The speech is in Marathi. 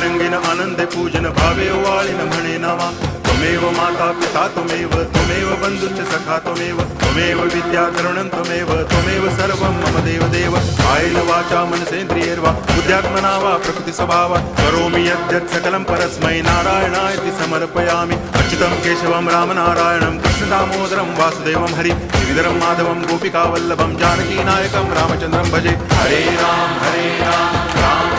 रंगीन आनंदे पूजन भावे वाळीन म्हणे नावा त्वमेव माता पिता त्वमेव बंधुश्च सखा त्वमेव विद्या तरुणं त्वमेव सर्वं मम देव कायेन वाचा मनसेन्द्रियैर्वा बुद्ध्यात्मना वा प्रकृति स्वभावात् करोमि यद्यत् सकलं परस्मै नारायणायति समर्पयामि अच्युतं केशवं रामनारायणं कृष्णदामोदरं वासुदेवं हरि गिरिधरं माधवं गोपिकावल्लभं जानकीनायकं रामचन्द्रं भजे हरे राम राम